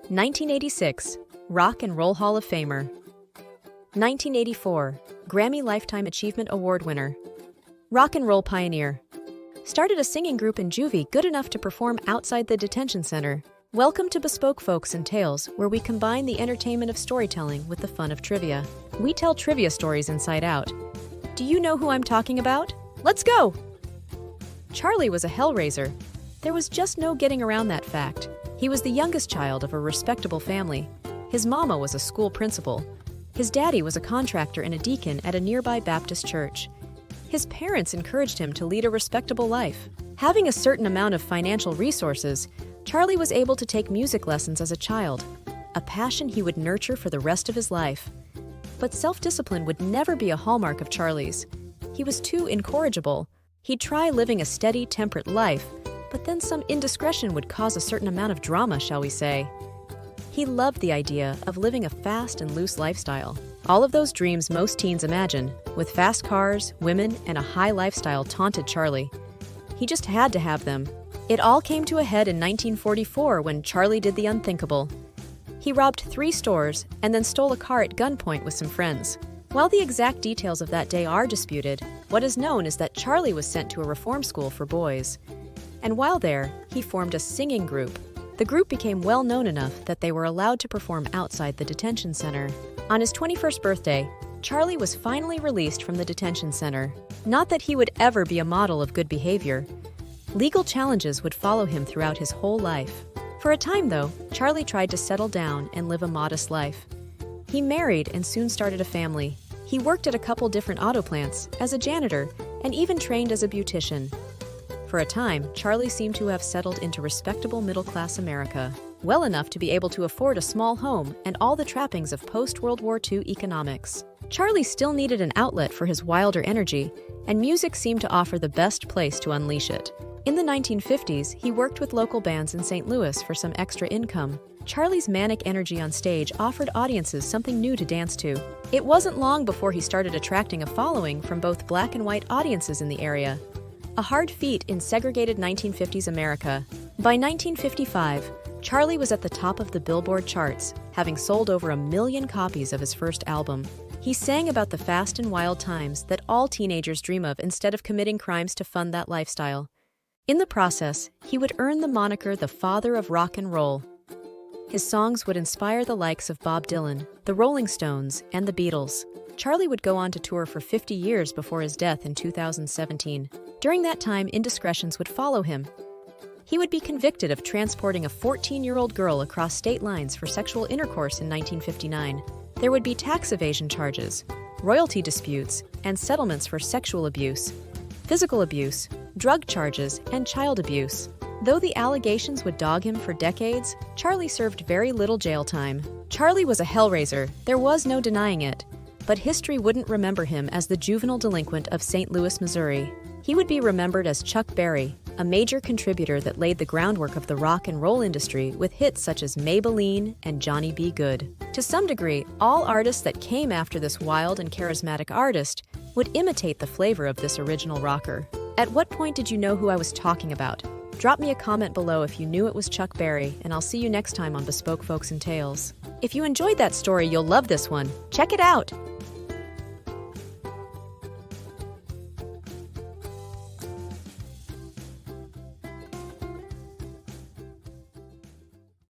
1986, Rock and Roll Hall of Famer. 1984, Grammy Lifetime Achievement Award winner. Rock and roll pioneer. Started a singing group in juvie good enough to perform outside the detention center. Welcome to Bespoke Folks and Tales, where we combine the entertainment of storytelling with the fun of trivia. We tell trivia stories inside out. Do you know who I'm talking about? Let's go! Charlie was a hellraiser. There was just no getting around that fact. He was the youngest child of a respectable family. His mama was a school principal. His daddy was a contractor and a deacon at a nearby Baptist church. His parents encouraged him to lead a respectable life. Having a certain amount of financial resources, Charlie was able to take music lessons as a child, a passion he would nurture for the rest of his life. But self-discipline would never be a hallmark of Charlie's. He was too incorrigible. He'd try living a steady, temperate life, but then some indiscretion would cause a certain amount of drama, shall we say. He loved the idea of living a fast and loose lifestyle. All of those dreams most teens imagine, with fast cars, women, and a high lifestyle taunted Charlie. He just had to have them. It all came to a head in 1944 when Charlie did the unthinkable. He robbed 3 stores and then stole a car at gunpoint with some friends. While the exact details of that day are disputed, what is known is that Charlie was sent to a reform school for boys. And while there, he formed a singing group. The group became well known enough that they were allowed to perform outside the detention center. On his 21st birthday, Charlie was finally released from the detention center. Not that he would ever be a model of good behavior. Legal challenges would follow him throughout his whole life. For a time, though, Charlie tried to settle down and live a modest life. He married and soon started a family. He worked at a couple different auto plants, as a janitor, and even trained as a beautician. For a time, Charlie seemed to have settled into respectable middle-class America, well enough to be able to afford a small home and all the trappings of post-World War II economics. Charlie still needed an outlet for his wilder energy, and music seemed to offer the best place to unleash it. In the 1950s, he worked with local bands in St. Louis for some extra income. Charlie's manic energy on stage offered audiences something new to dance to. It wasn't long before he started attracting a following from both black and white audiences in the area. A hard feat in segregated 1950s America. By 1955, Charlie was at the top of the Billboard charts, having sold over 1 million copies of his first album. He sang about the fast and wild times that all teenagers dream of instead of committing crimes to fund that lifestyle. In the process, he would earn the moniker the father of rock and roll. His songs would inspire the likes of Bob Dylan, the Rolling Stones, and the Beatles. Charlie would go on to tour for 50 years before his death in 2017. During that time, indiscretions would follow him. He would be convicted of transporting a 14-year-old girl across state lines for sexual intercourse in 1959. There would be tax evasion charges, royalty disputes, and settlements for sexual abuse, physical abuse, drug charges, and child abuse. Though the allegations would dog him for decades, Charlie served very little jail time. Charlie was a hellraiser, there was no denying it. But history wouldn't remember him as the juvenile delinquent of St. Louis, Missouri. He would be remembered as Chuck Berry, a major contributor that laid the groundwork of the rock and roll industry with hits such as Maybelline and Johnny B. Good. To some degree, all artists that came after this wild and charismatic artist would imitate the flavor of this original rocker. At what point did you know who I was talking about? Drop me a comment below if you knew it was Chuck Berry, and I'll see you next time on Bespoke Folks and Tales. If you enjoyed that story, you'll love this one. Check it out!